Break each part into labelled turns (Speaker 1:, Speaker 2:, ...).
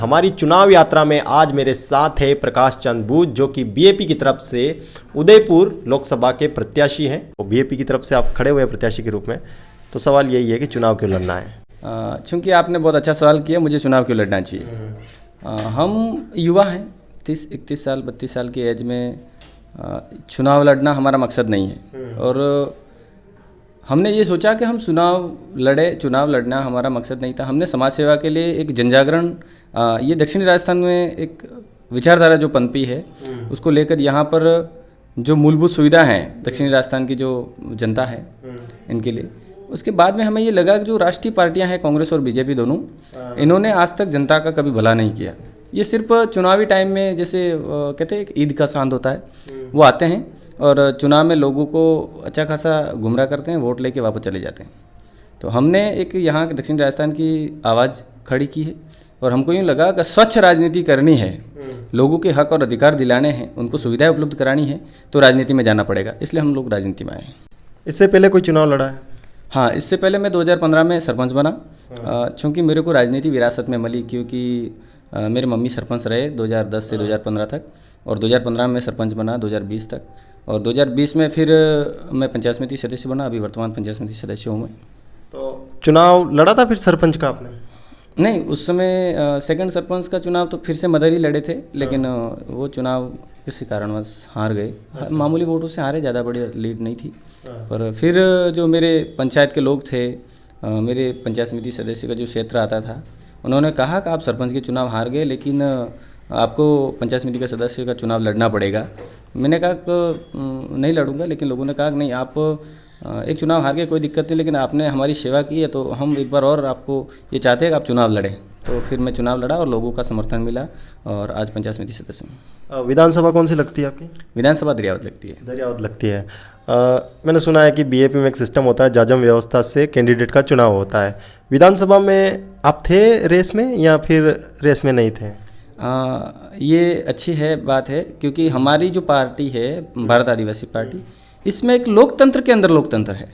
Speaker 1: हमारी चुनाव यात्रा में आज मेरे साथ है प्रकाश चंद बूच, जो कि बीएपी की तरफ से उदयपुर लोकसभा के प्रत्याशी हैं। तो बीएपी की तरफ से आप खड़े हुए हैं प्रत्याशी के रूप में, तो सवाल यही है कि चुनाव क्यों लड़ना है?
Speaker 2: चूँकि आपने बहुत अच्छा सवाल किया, मुझे चुनाव क्यों लड़ना चाहिए। हम युवा हैं, 31 साल 32 साल की एज में चुनाव लड़ना हमारा मकसद नहीं है। और हमने ये सोचा कि हम चुनाव लड़ना हमारा मकसद नहीं था। हमने समाज सेवा के लिए एक जनजागरण, ये दक्षिणी राजस्थान में एक विचारधारा जो पनपी है उसको लेकर यहाँ पर जो मूलभूत सुविधा हैं दक्षिणी राजस्थान की जो जनता है इनके लिए, उसके बाद में हमें ये लगा कि जो राष्ट्रीय पार्टियां हैं कांग्रेस और बीजेपी दोनों, इन्होंने आज तक जनता का कभी भला नहीं किया। ये सिर्फ चुनावी टाइम में, जैसे कहते हैं ईद का चांद होता है, वो आते हैं और चुनाव में लोगों को अच्छा खासा गुमराह करते हैं, वोट लेके वापस चले जाते हैं। तो हमने एक यहाँ के दक्षिण राजस्थान की आवाज़ खड़ी की है और हमको यूँ लगा कि स्वच्छ राजनीति करनी है, लोगों के हक और अधिकार दिलाने हैं, उनको सुविधाएं उपलब्ध करानी है, तो राजनीति में जाना पड़ेगा। इसलिए हम लोग राजनीति में आए हैं।
Speaker 1: इससे पहले कोई चुनाव लड़ा है?
Speaker 2: हाँ, इससे पहले मैं 2015 में सरपंच बना। चूँकि मेरे को राजनीति विरासत में मिली, क्योंकि मेरे मम्मी सरपंच रहे 2010 से 2015 तक, और 2015 में सरपंच बना 2020 तक, और 2020 में फिर मैं पंचायत समिति सदस्य बना। अभी वर्तमान पंचायत समिति सदस्य हूँ मैं।
Speaker 1: तो चुनाव लड़ा था फिर सरपंच का आपने?
Speaker 2: नहीं, उस समय सेकंड सरपंच का चुनाव तो फिर से मदर ही लड़े थे, लेकिन वो चुनाव किसी कारणवश हार गए। मामूली वोटों से हारे, ज़्यादा बड़ी लीड नहीं थी। पर फिर जो मेरे पंचायत के लोग थे, मेरे पंचायत समिति सदस्य का जो क्षेत्र आता था, उन्होंने कहा कि आप सरपंच के चुनाव हार गए, लेकिन आपको पंचायत समिति का सदस्य का चुनाव लड़ना पड़ेगा। मैंने कहा कि नहीं लड़ूंगा, लेकिन लोगों ने कहा कि नहीं, आप एक चुनाव हार गए कोई दिक्कत नहीं, लेकिन आपने हमारी सेवा की है तो हम एक बार और आपको ये चाहते हैं कि आप चुनाव लड़ें। तो फिर मैं चुनाव लड़ा और लोगों का समर्थन मिला और आज पंचायत समिति सदस्य हूँ।
Speaker 1: विधानसभा कौन सी लगती है आपकी?
Speaker 2: विधानसभा दरियावत लगती है।
Speaker 1: दरियावत लगती है। मैंने सुना है कि बीएपी में एक सिस्टम होता है, जाजम व्यवस्था से कैंडिडेट का चुनाव होता है। विधानसभा में आप थे रेस में या फिर रेस में नहीं थे?
Speaker 2: ये अच्छी बात है, क्योंकि हमारी जो पार्टी है भारत आदिवासी पार्टी, इसमें एक लोकतंत्र के अंदर लोकतंत्र है।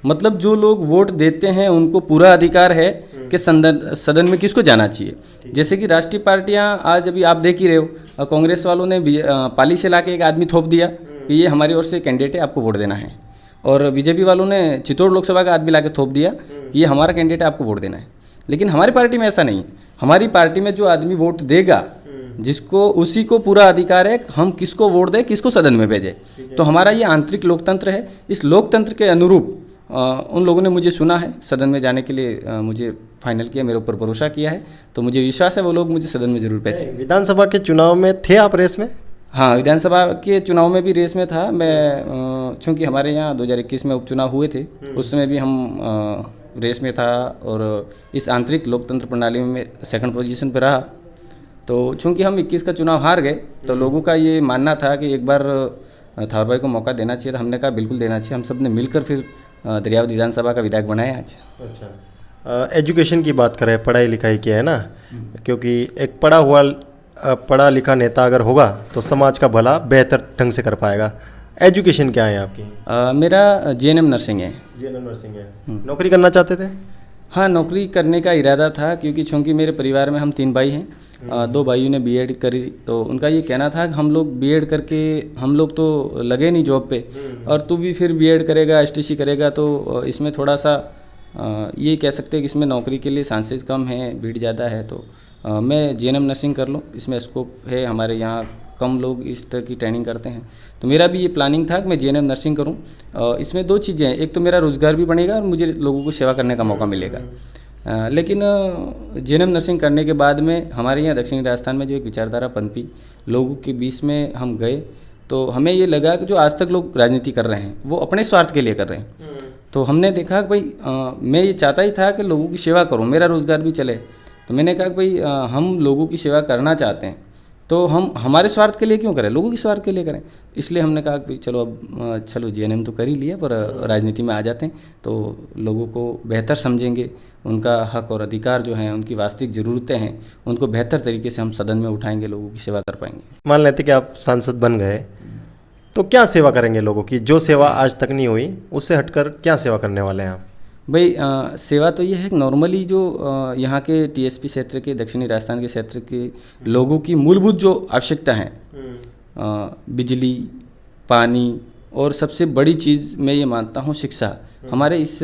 Speaker 2: मतलब जो लोग वोट देते हैं उनको पूरा अधिकार है कि सदन में किसको जाना चाहिए। जैसे कि राष्ट्रीय पार्टियां आज अभी आप देख ही रहे हो, कांग्रेस वालों ने पाली से लाके एक आदमी थोप दिया कि ये हमारी ओर से कैंडिडेट है, आपको वोट देना है, और बीजेपी वालों ने चित्तौड़ लोकसभा का आदमी लाके थोप दिया कि ये हमारा कैंडिडेट है, आपको वोट देना है। लेकिन हमारी पार्टी में ऐसा नहीं। हमारी पार्टी में जो आदमी वोट देगा, जिसको उसी को पूरा अधिकार है हम किसको वोट दें, किसको सदन में भेजें। तो हमारा ये आंतरिक लोकतंत्र है। इस लोकतंत्र के अनुरूप उन लोगों ने मुझे सुना है, सदन में जाने के लिए मुझे फाइनल किया, मेरे ऊपर भरोसा किया है, तो मुझे विश्वास है वो लोग मुझे सदन में जरूर भेजें।
Speaker 1: विधानसभा के चुनाव में थे आप रेस में?
Speaker 2: हाँ, विधानसभा के चुनाव में भी रेस में था मैं। चूँकि हमारे यहाँ 2021 में उपचुनाव हुए थे, उस समय भी हम रेस में था और इस आंतरिक लोकतंत्र प्रणाली में सेकंड पोजीशन पर रहा। तो चूंकि हम 21 का चुनाव हार गए, तो लोगों का ये मानना था कि एक बार थावर भाई को मौका देना चाहिए। तो हमने कहा बिल्कुल देना चाहिए। हम सब ने मिलकर फिर दरियावत विधानसभा का विधायक बनाया आज।
Speaker 1: अच्छा, एजुकेशन की बात करें, पढ़ाई लिखाई की है ना, क्योंकि एक पढ़ा लिखा नेता अगर होगा तो समाज का भला बेहतर ढंग से कर पाएगा। एजुकेशन क्या है आपकी?
Speaker 2: मेरा जेएनएम नर्सिंग है।
Speaker 1: जेएनएम नर्सिंग है। नौकरी करना चाहते थे?
Speaker 2: हाँ, नौकरी करने का इरादा था, क्योंकि चूँकि मेरे परिवार में हम 3 भाई हैं। 2 भाइयों ने बीएड करी, तो उनका ये कहना था कि हम लोग बीएड करके हम लोग तो लगे नहीं जॉब पे, और तू भी फिर बीएड करेगा, एसटीसी करेगा, तो इसमें थोड़ा सा ये कह सकते हैं कि इसमें नौकरी के लिए चांसेस कम है, भीड़ ज़्यादा है। तो मैं जेएनएम नर्सिंग कर लूँ, इसमें स्कोप है। हमारे यहाँ कम लोग इस तरह की ट्रेनिंग करते हैं, तो मेरा भी ये प्लानिंग था कि मैं जेएनएम नर्सिंग करूं। इसमें 2 चीज़ें हैं, एक तो मेरा रोज़गार भी बनेगा और मुझे लोगों को सेवा करने का मौका मिलेगा। लेकिन जेएनएम नर्सिंग करने के बाद में हमारे यहाँ दक्षिणी राजस्थान में जो एक विचारधारा पनपी, लोगों के बीच में हम गए, तो हमें ये लगा कि जो आज तक लोग राजनीति कर रहे हैं वो अपने स्वार्थ के लिए कर रहे हैं। तो हमने देखा कि भाई मैं ये चाहता ही था कि लोगों की सेवा करूँ, मेरा रोज़गार भी चले। तो मैंने कहा कि भाई हम लोगों की सेवा करना चाहते हैं, तो हम हमारे स्वार्थ के लिए क्यों करें, लोगों के स्वार्थ के लिए करें। इसलिए हमने कहा कि चलो जेएनएम तो कर ही लिया, पर राजनीति में आ जाते हैं, तो लोगों को बेहतर समझेंगे, उनका हक और अधिकार जो हैं, उनकी वास्तविक ज़रूरतें हैं, उनको बेहतर तरीके से हम सदन में उठाएंगे, लोगों की सेवा कर पाएंगे।
Speaker 1: मान लेते कि आप सांसद बन गए, तो क्या सेवा करेंगे लोगों की? जो सेवा आज तक नहीं हुई उससे हटकर क्या सेवा करने वाले हैं आप?
Speaker 2: भाई सेवा तो ये है कि नॉर्मली जो यहाँ के टीएसपी क्षेत्र के, दक्षिणी राजस्थान के क्षेत्र के लोगों की मूलभूत जो आवश्यकता है, बिजली, पानी और सबसे बड़ी चीज़ मैं ये मानता हूँ शिक्षा। हमारे इस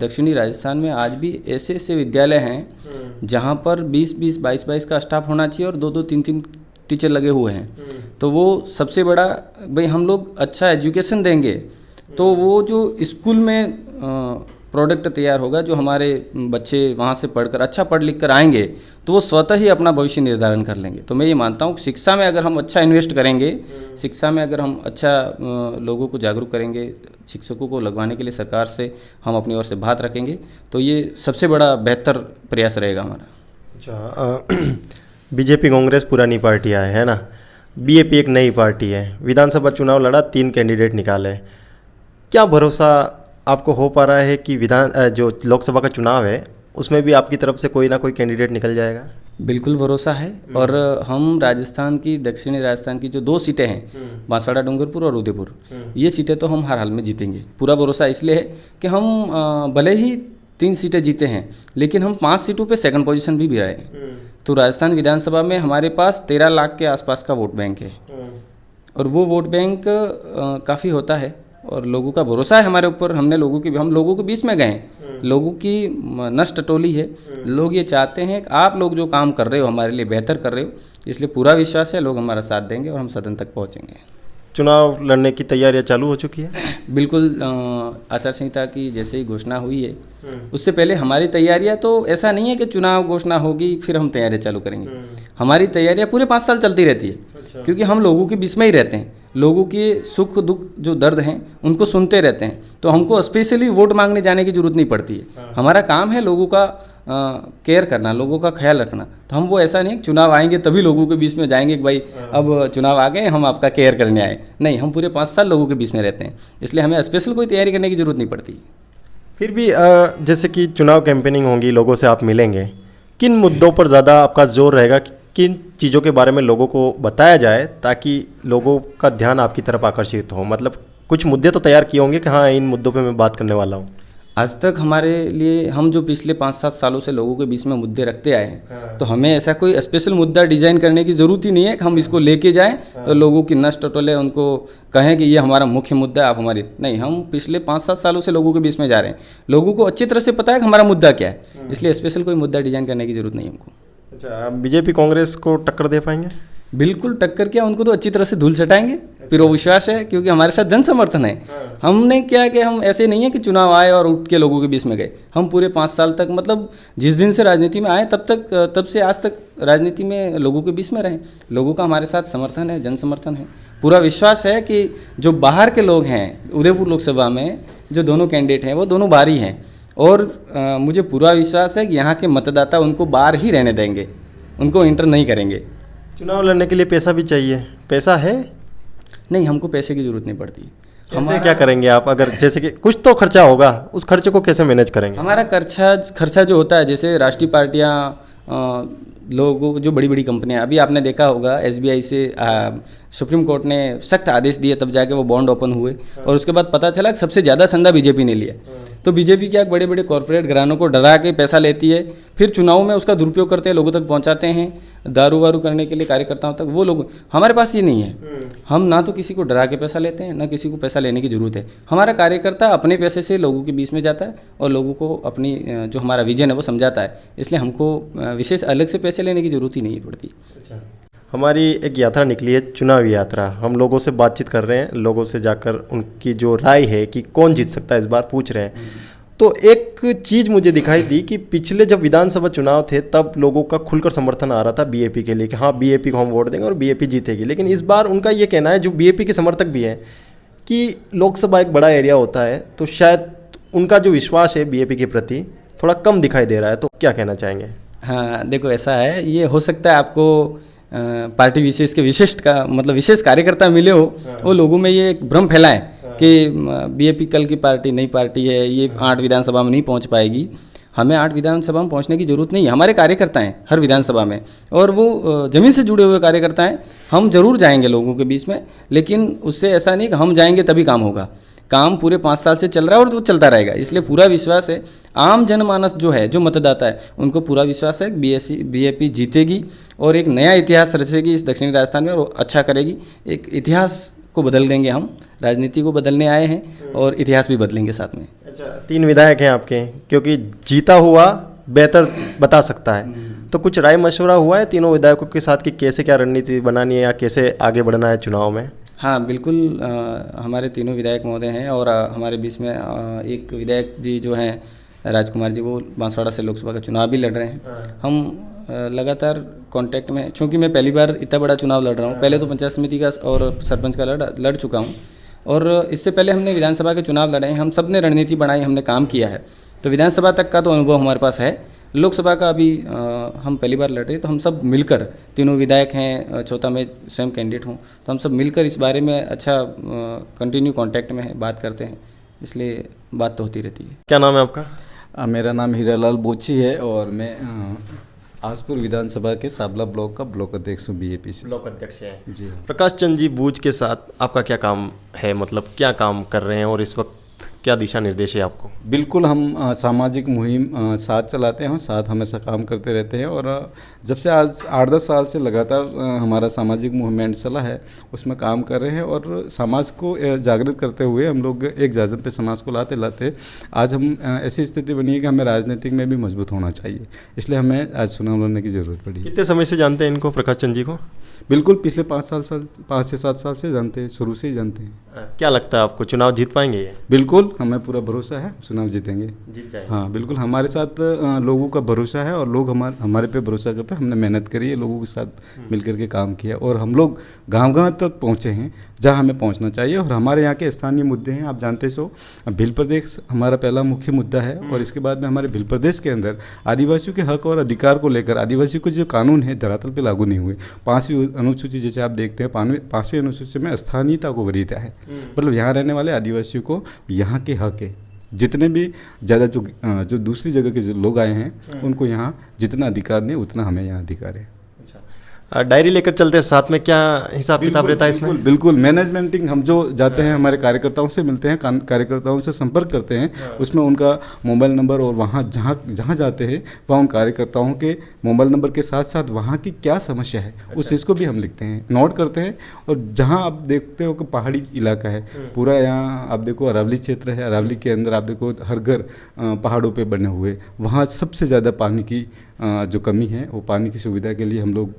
Speaker 2: दक्षिणी राजस्थान में आज भी ऐसे ऐसे विद्यालय हैं जहाँ पर 20-20, 22-22 का स्टाफ होना चाहिए और 2-2, 3-3 टीचर लगे हुए हैं। तो वो सबसे बड़ा, भाई हम लोग अच्छा एजुकेशन देंगे तो वो जो स्कूल में प्रोडक्ट तैयार होगा, जो हमारे बच्चे वहाँ से पढ़कर अच्छा पढ़ लिख कर आएंगे तो वो स्वतः ही अपना भविष्य निर्धारण कर लेंगे। तो मैं ये मानता हूँ शिक्षा में अगर हम अच्छा इन्वेस्ट करेंगे, शिक्षा में अगर हम अच्छा लोगों को जागरूक करेंगे, शिक्षकों को लगवाने के लिए सरकार से हम अपनी ओर से बात रखेंगे, तो ये सबसे बड़ा बेहतर प्रयास रहेगा हमारा।
Speaker 1: अच्छा, बीजेपी कांग्रेस पुरानी पार्टियाँ है ना, बीएपी एक नई पार्टी है, विधानसभा चुनाव लड़ा, 3 कैंडिडेट निकाले, क्या भरोसा आपको हो पा रहा है कि जो लोकसभा का चुनाव है उसमें भी आपकी तरफ से कोई ना कोई कैंडिडेट निकल जाएगा?
Speaker 2: बिल्कुल भरोसा है। और हम राजस्थान की, दक्षिणी राजस्थान की जो 2 सीटें हैं, बांसवाड़ा, डूंगरपुर और उदयपुर, ये सीटें तो हम हर हाल में जीतेंगे। पूरा भरोसा इसलिए है कि हम भले ही 3 सीटें जीते हैं लेकिन हम 5 सीटों पे सेकंड पोजीशन भी रहे। तो राजस्थान विधानसभा में हमारे पास 13 लाख के आसपास का वोट बैंक है और वो वोट बैंक काफ़ी होता है और लोगों का भरोसा है हमारे ऊपर। हम लोगों के बीच में गए, लोगों की नस टटोली है। लोग ये चाहते हैं कि आप लोग जो काम कर रहे हो हमारे लिए बेहतर कर रहे हो, इसलिए पूरा विश्वास है लोग हमारा साथ देंगे और हम सदन तक पहुंचेंगे।
Speaker 1: चुनाव लड़ने की तैयारियां चालू हो चुकी है?
Speaker 2: बिल्कुल, आचार संहिता की जैसे ही घोषणा हुई है उससे पहले हमारी तैयारियां, तो ऐसा नहीं है कि चुनाव घोषणा होगी फिर हम तैयारियां चालू करेंगे। हमारी तैयारियां पूरे 5 साल चलती रहती है। अच्छा। क्योंकि हम लोगों के बीच में ही रहते हैं, लोगों के सुख दुख जो दर्द हैं उनको सुनते रहते हैं, तो हमको स्पेशली वोट मांगने जाने की जरूरत नहीं पड़ती है। हमारा काम है लोगों का केयर करना, लोगों का ख्याल रखना। तो हम वो ऐसा नहीं चुनाव आएंगे तभी लोगों के बीच में जाएंगे कि भाई अब चुनाव आ गए हम आपका केयर करने आए, नहीं, हम पूरे 5 साल लोगों के बीच में रहते हैं, इसलिए हमें स्पेशल कोई तैयारी करने की जरूरत नहीं पड़ती।
Speaker 1: फिर भी जैसे कि चुनाव कैंपेनिंग होंगी, लोगों से आप मिलेंगे, किन मुद्दों पर ज़्यादा आपका जोर रहेगा, किन चीज़ों के बारे में लोगों को बताया जाए ताकि लोगों का ध्यान आपकी तरफ आकर्षित हो? मतलब कुछ मुद्दे तो तैयार किए होंगे कि हाँ इन मुद्दों पे मैं बात करने वाला हूँ।
Speaker 2: आज तक हमारे लिए, हम जो पिछले 5-7 सालों से लोगों के बीच में मुद्दे रखते आए हैं, तो हमें ऐसा कोई स्पेशल मुद्दा डिजाइन करने की ज़रूरत ही नहीं है कि हम इसको लेके जाएं तो लोगों की नस टटोले, उनको कहें कि ये हमारा मुख्य मुद्दा है, आप हमारी नहीं। हम पिछले 5-7 सालों से लोगों के बीच में जा रहे हैं, लोगों को अच्छी तरह से पता है कि हमारा मुद्दा क्या है, इसलिए स्पेशल कोई मुद्दा डिजाइन करने की जरूरत नहीं है हमको।
Speaker 1: अच्छा, बीजेपी कांग्रेस को टक्कर दे पाएंगे?
Speaker 2: बिल्कुल टक्कर क्या, उनको तो अच्छी तरह से धूल चटाएंगे, फिर वो विश्वास है क्योंकि हमारे साथ जन समर्थन है। हमने क्या कि हम ऐसे नहीं है कि चुनाव आए और उठ के लोगों के बीच में गए, हम पूरे 5 साल तक, मतलब जिस दिन से राजनीति में आए तब से आज तक राजनीति में लोगों के बीच में रहे। लोगों का हमारे साथ समर्थन है, जन समर्थन है। पूरा विश्वास है कि जो बाहर के लोग हैं, उदयपुर लोकसभा में जो दोनों कैंडिडेट हैं वो दोनों बाहरी हैं और मुझे पूरा विश्वास है कि यहाँ के मतदाता उनको बाहर ही रहने देंगे, उनको इंटर नहीं करेंगे।
Speaker 1: चुनाव लड़ने के लिए पैसा भी चाहिए, पैसा है?
Speaker 2: नहीं, हमको पैसे की जरूरत नहीं पड़ती।
Speaker 1: हम क्या करेंगे आप, अगर जैसे कि कुछ तो खर्चा होगा, उस खर्चे को कैसे मैनेज करेंगे?
Speaker 2: हमारा खर्चा जो होता है, जैसे राष्ट्रीय पार्टियां, लोगों जो बड़ी बड़ी कंपनियां, अभी आपने देखा होगा SBI से सुप्रीम कोर्ट ने सख्त आदेश दिए, तब जाके वो बॉन्ड ओपन हुए और उसके बाद पता चला कि सबसे ज़्यादा संदा बीजेपी ने लिया। तो बीजेपी क्या बड़े बड़े कॉर्पोरेट घरानों को डरा के पैसा लेती है, फिर चुनाव में उसका दुरुपयोग करते हैं, लोगों तक पहुंचाते हैं, दारू वारू करने के लिए कार्यकर्ताओं तक। वो लोग, हमारे पास ये नहीं है। हम ना तो किसी को डरा के पैसा लेते हैं, ना किसी को पैसा लेने की जरूरत है। हमारा कार्यकर्ता अपने पैसे से लोगों के बीच में जाता है और लोगों को अपनी जो हमारा विजन है वो समझाता है, इसलिए हमको विशेष अलग से पैसे लेने की जरूरत ही नहीं पड़ती।
Speaker 1: अच्छा, हमारी एक यात्रा निकली है, चुनावी यात्रा। हम लोगों से बातचीत कर रहे हैं, लोगों से जाकर उनकी जो राय है कि कौन जीत सकता है इस बार पूछ रहे हैं। तो एक चीज़ मुझे दिखाई दी कि पिछले जब विधानसभा चुनाव थे तब लोगों का खुलकर समर्थन आ रहा था बीएपी के लिए कि हाँ बीएपी को हम वोट देंगे और बीएपी जीतेगी। लेकिन इस बार उनका ये कहना है, जो बीएपी के समर्थक भी हैं, कि लोकसभा एक बड़ा एरिया होता है तो शायद उनका जो विश्वास है बीएपी के प्रति थोड़ा कम दिखाई दे रहा है। तो क्या कहना चाहेंगे?
Speaker 2: हाँ देखो, ऐसा है, ये हो सकता है आपको पार्टी विशेष के विशेष कार्यकर्ता मिले हो, वो लोगों में ये एक भ्रम फैलाएं कि बीएपी कल की पार्टी नई पार्टी है, ये 8 विधानसभा में नहीं पहुंच पाएगी। हमें 8 विधानसभा में पहुंचने की जरूरत नहीं है, हमारे कार्यकर्ता हैं हर विधानसभा में और वो ज़मीन से जुड़े हुए कार्यकर्ता हैं। हम जरूर जाएंगे लोगों के बीच में, लेकिन उससे ऐसा नहीं कि हम जाएंगे तभी काम होगा। काम पूरे 5 साल से चल रहा है और वो चलता रहेगा, इसलिए पूरा विश्वास है। आम जनमानस जो है, जो मतदाता है, उनको पूरा विश्वास है कि बीएपी जीतेगी और एक नया इतिहास रचेगी इस दक्षिणी राजस्थान में और अच्छा करेगी। एक इतिहास को बदल देंगे हम, राजनीति को बदलने आए हैं और इतिहास भी बदलेंगे साथ में।
Speaker 1: अच्छा, 3 विधायक हैं आपके, क्योंकि जीता हुआ बेहतर बता सकता है, तो कुछ राय मशवरा हुआ है तीनों विधायकों के साथ कि कैसे क्या रणनीति बनानी है या कैसे आगे बढ़ना है चुनाव में?
Speaker 2: हाँ बिल्कुल, हमारे तीनों विधायक महोदय हैं और हमारे बीच में एक विधायक जी जो हैं राजकुमार जी, वो बांसवाड़ा से लोकसभा का चुनाव भी लड़ रहे हैं। हम लगातार कांटेक्ट में, चूँकि मैं पहली बार इतना बड़ा चुनाव लड़ रहा हूँ, पहले तो पंचायत समिति का और सरपंच का लड़ चुका हूँ और इससे पहले हमने विधानसभा के चुनाव लड़े हैं। हम सब ने रणनीति बनाई, हमने काम किया है, तो विधानसभा तक का तो अनुभव हमारे पास है। लोकसभा का अभी हम पहली बार लड़ रहे हैं, तो हम सब मिलकर, तीनों विधायक हैं, चौथा मैं स्वयं कैंडिडेट हूँ, तो हम सब मिलकर इस बारे में अच्छा कंटिन्यू कांटेक्ट में है, बात करते हैं, इसलिए बात तो होती रहती है।
Speaker 1: क्या नाम है आपका?
Speaker 3: मेरा नाम हीरालाल बोची है और मैं आसपुर विधानसभा के साबला ब्लॉक का ब्लॉक अध्यक्ष हूँ, बीएपी से।
Speaker 1: ब्लॉक अध्यक्ष हैं
Speaker 3: जी।
Speaker 1: प्रकाश चंद जी बूझ के साथ आपका क्या काम है, मतलब क्या काम कर रहे हैं और इस वक्त क्या दिशा निर्देश है आपको?
Speaker 3: बिल्कुल, हम सामाजिक मुहिम साथ चलाते हैं, साथ हमेशा काम करते रहते हैं और जब से आज 8-10 साल से लगातार हमारा सामाजिक मूवमेंट चला है, उसमें काम कर रहे हैं और समाज को जागृत करते हुए हम लोग एक जाजम पे समाज को लाते लाते आज हम ऐसी स्थिति बनी है कि हमें राजनीतिक में भी मजबूत होना चाहिए, इसलिए हमें आज चुनाव लड़ने की ज़रूरत पड़ी।
Speaker 1: कितने समय से जानते हैं इनको, प्रकाश चंद जी को?
Speaker 3: बिल्कुल, पिछले 5 से 7 साल से जानते हैं, शुरू से ही जानते हैं।
Speaker 1: क्या लगता है आपको, चुनाव जीत पाएंगे ये?
Speaker 3: बिल्कुल, हमें पूरा भरोसा है, चुनाव जीतेंगे,
Speaker 1: जीत जाएंगे।
Speaker 3: हाँ बिल्कुल, हमारे साथ लोगों का भरोसा है और लोग हमारे पे भरोसा करते हैं। हमने मेहनत करी है, लोगों के साथ मिलकर के काम किया और हम लोग गांव-गांव तक पहुँचे हैं जहां हमें पहुंचना चाहिए। और हमारे यहाँ के स्थानीय मुद्दे हैं, आप जानते सो, भील प्रदेश हमारा पहला मुख्य मुद्दा है और इसके बाद में हमारे भील प्रदेश के अंदर आदिवासियों के हक और अधिकार को लेकर आदिवासियों को जो कानून है धरातल पे लागू नहीं हुए। 5वीं अनुसूची जैसे आप देखते हैं, 5वीं अनुसूची में स्थानीयता को वरीयता है, मतलब यहाँ रहने वाले आदिवासियों को यहाँ के हक है। जितने भी ज़्यादा जो दूसरी जगह के जो लोग आए हैं उनको यहाँ जितना अधिकार नहीं उतना हमें यहाँ अधिकार है।
Speaker 1: डायरी लेकर चलते हैं साथ में, क्या हिसाब किताब रहता है इसमें?
Speaker 3: बिल्कुल, मैनेजमेंटिंग, हम जो जाते हैं हमारे कार्यकर्ताओं से मिलते हैं, कार्यकर्ताओं से संपर्क करते हैं, उसमें उनका मोबाइल नंबर और वहाँ जहाँ जाते हैं वहाँ उन कार्यकर्ताओं के मोबाइल नंबर के साथ साथ वहाँ की क्या समस्या है उस चीज़ को भी हम लिखते हैं, नोट करते हैं। और जहाँ आप देखते हो कि पहाड़ी इलाका है पूरा, यहाँ आप देखो अरावली क्षेत्र है, अरावली के अंदर आप देखो हर घर पहाड़ों पे बने हुए, वहाँ सबसे ज़्यादा पानी की जो कमी है, वो पानी की सुविधा के लिए हम लोग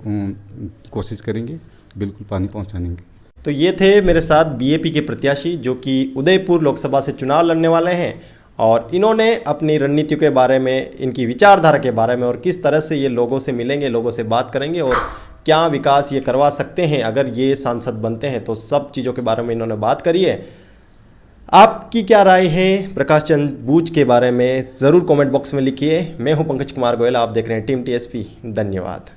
Speaker 3: कोशिश करेंगे, बिल्कुल पानी पहुँचाने की।
Speaker 1: तो ये थे मेरे साथ बीएपी के प्रत्याशी जो कि उदयपुर लोकसभा से चुनाव लड़ने वाले हैं और इन्होंने अपनी रणनीतियों के बारे में, इनकी विचारधारा के बारे में और किस तरह से ये लोगों से मिलेंगे, लोगों से बात करेंगे और क्या विकास ये करवा सकते हैं अगर ये सांसद बनते हैं, तो सब चीज़ों के बारे में इन्होंने बात करी है। आपकी क्या राय है प्रकाश चंद बूझ के बारे में, ज़रूर कमेंट बॉक्स में लिखिए। मैं हूं पंकज कुमार गोयल, आप देख रहे हैं टीम टीएसपी। धन्यवाद।